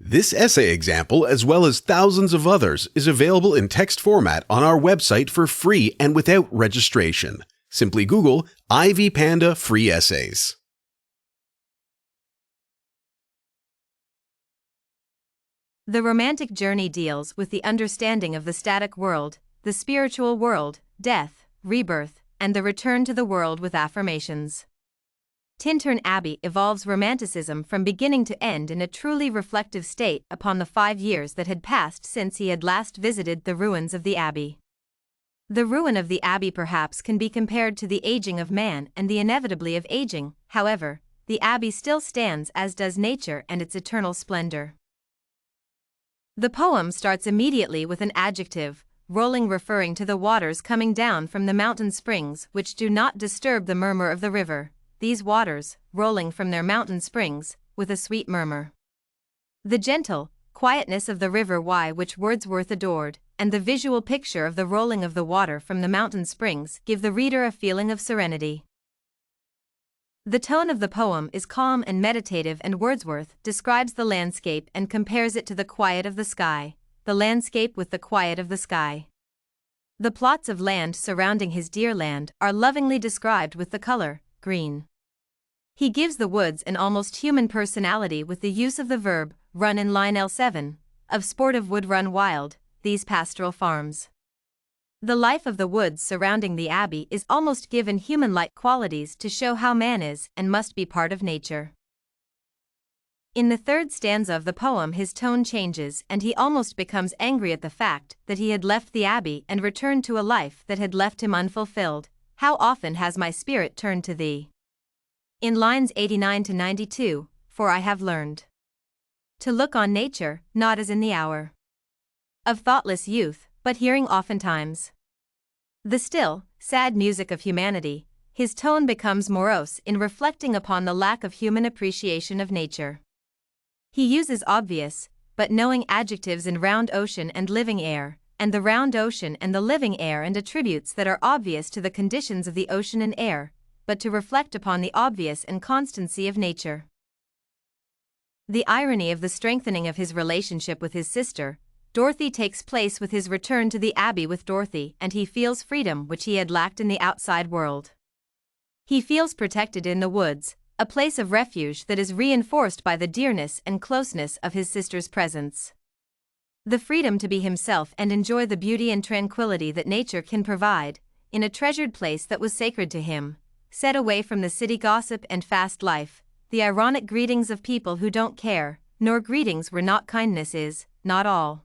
This essay example, as well as thousands of others, is available in text format on our website for free and without registration. Simply Google Ivy Panda Free Essays. The romantic journey deals with the understanding of the static world, the spiritual world, death, rebirth, and the return to the world with affirmations. Tintern Abbey evolves Romanticism from beginning to end in a truly reflective state upon the 5 years that had passed since he had last visited the ruins of the Abbey. The ruin of the Abbey perhaps can be compared to the aging of man and the inevitably of aging. However, the Abbey still stands, as does nature and its eternal splendor. The poem starts immediately with an adjective, rolling, referring to the waters coming down from the mountain springs which do not disturb the murmur of the river. These waters, rolling from their mountain springs, with a sweet murmur. The gentle quietness of the river Wye which Wordsworth adored, and the visual picture of the rolling of the water from the mountain springs give the reader a feeling of serenity. The tone of the poem is calm and meditative, and Wordsworth describes the landscape and compares it to the quiet of the sky, the landscape with the quiet of the sky. The plots of land surrounding his dear land are lovingly described with the color green. He gives the woods an almost human personality with the use of the verb run in line L7, of sportive wood run wild, these pastoral farms. The life of the woods surrounding the Abbey is almost given human-like qualities to show how man is and must be part of nature. In the third stanza of the poem his tone changes and he almost becomes angry at the fact that he had left the Abbey and returned to a life that had left him unfulfilled. How often has my spirit turned to thee? In lines 89 to 92, for I have learned to look on nature, not as in the hour of thoughtless youth, but hearing oftentimes the still, sad music of humanity, his tone becomes morose in reflecting upon the lack of human appreciation of nature. He uses obvious, but knowing adjectives in round ocean and living air, and the round ocean and the living air, and attributes that are obvious to the conditions of the ocean and air, but to reflect upon the obvious and constancy of nature. The irony of the strengthening of his relationship with his sister, Dorothy, takes place with his return to the Abbey with Dorothy, and he feels freedom which he had lacked in the outside world. He feels protected in the woods, a place of refuge that is reinforced by the dearness and closeness of his sister's presence. The freedom to be himself and enjoy the beauty and tranquility that nature can provide, in a treasured place that was sacred to him, set away from the city gossip and fast life, the ironic greetings of people who don't care, nor greetings where not kindness is, not all.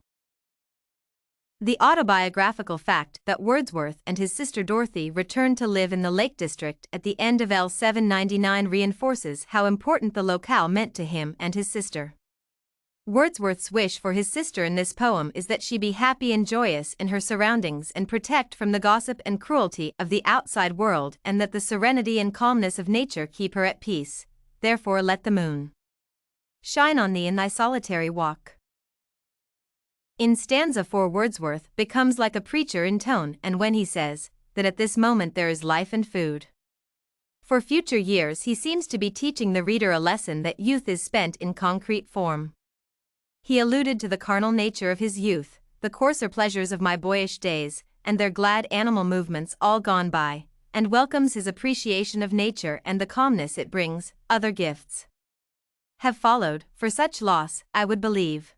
The autobiographical fact that Wordsworth and his sister Dorothy returned to live in the Lake District at the end of L799 reinforces how important the locale meant to him and his sister. Wordsworth's wish for his sister in this poem is that she be happy and joyous in her surroundings and protect from the gossip and cruelty of the outside world, and that the serenity and calmness of nature keep her at peace. Therefore let the moon shine on thee in thy solitary walk. In stanza 4 Wordsworth becomes like a preacher in tone, and when he says that at this moment there is life and food for future years, he seems to be teaching the reader a lesson that youth is spent in concrete form. He alluded to the carnal nature of his youth, the coarser pleasures of my boyish days, and their glad animal movements all gone by, and welcomes his appreciation of nature and the calmness it brings. Other gifts have followed, for such loss, I would believe.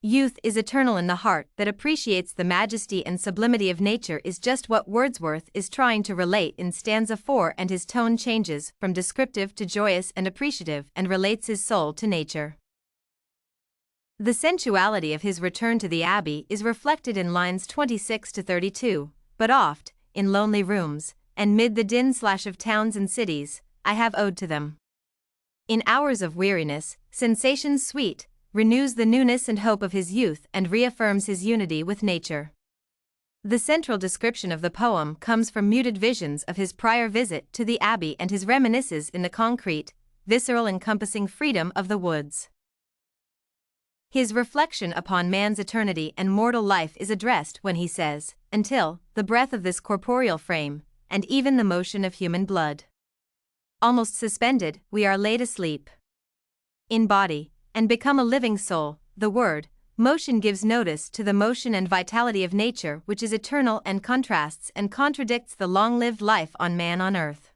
Youth is eternal in the heart that appreciates the majesty and sublimity of nature is just what Wordsworth is trying to relate in stanza 4, and his tone changes from descriptive to joyous and appreciative and relates his soul to nature. The sensuality of his return to the Abbey is reflected in lines 26 to 32, but oft, in lonely rooms, and mid the din/of towns and cities, I have owed to them. In hours of weariness, sensations sweet, renews the newness and hope of his youth and reaffirms his unity with nature. The central description of the poem comes from muted visions of his prior visit to the Abbey and his reminiscences in the concrete, visceral encompassing freedom of the woods. His reflection upon man's eternity and mortal life is addressed when he says, until the breath of this corporeal frame, and even the motion of human blood, almost suspended, we are laid asleep in body, and become a living soul. The word motion gives notice to the motion and vitality of nature, which is eternal and contrasts and contradicts the long-lived life on man on earth.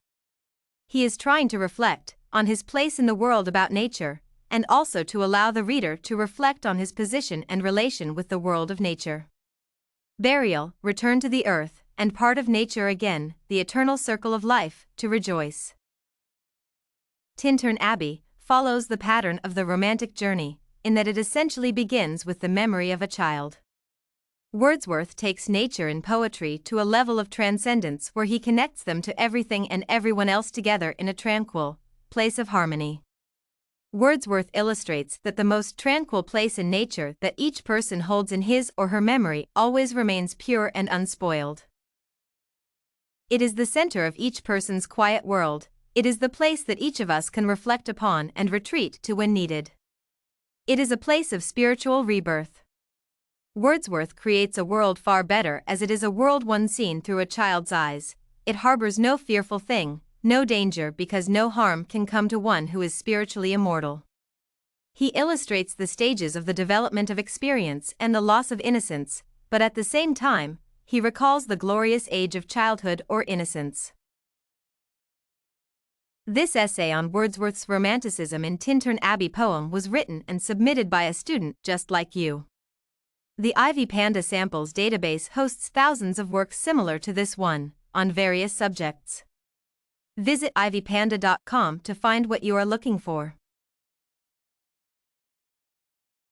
He is trying to reflect on his place in the world about nature, and also to allow the reader to reflect on his position and relation with the world of nature. Burial, return to the earth, and part of nature again, the eternal circle of life, to rejoice. Tintern Abbey follows the pattern of the Romantic journey, in that it essentially begins with the memory of a child. Wordsworth takes nature in poetry to a level of transcendence where he connects them to everything and everyone else together in a tranquil place of harmony. Wordsworth illustrates that the most tranquil place in nature that each person holds in his or her memory always remains pure and unspoiled. It is the center of each person's quiet world. It is the place that each of us can reflect upon and retreat to when needed. It is a place of spiritual rebirth. Wordsworth creates a world far better as it is a world one seen through a child's eyes. It harbors no fearful thing, no danger, because no harm can come to one who is spiritually immortal. He illustrates the stages of the development of experience and the loss of innocence, but at the same time, he recalls the glorious age of childhood or innocence. This essay on Wordsworth's Romanticism in Tintern Abbey poem was written and submitted by a student just like you. The Ivy Panda Samples database hosts thousands of works similar to this one, on various subjects. Visit ivypanda.com to find what you are looking for.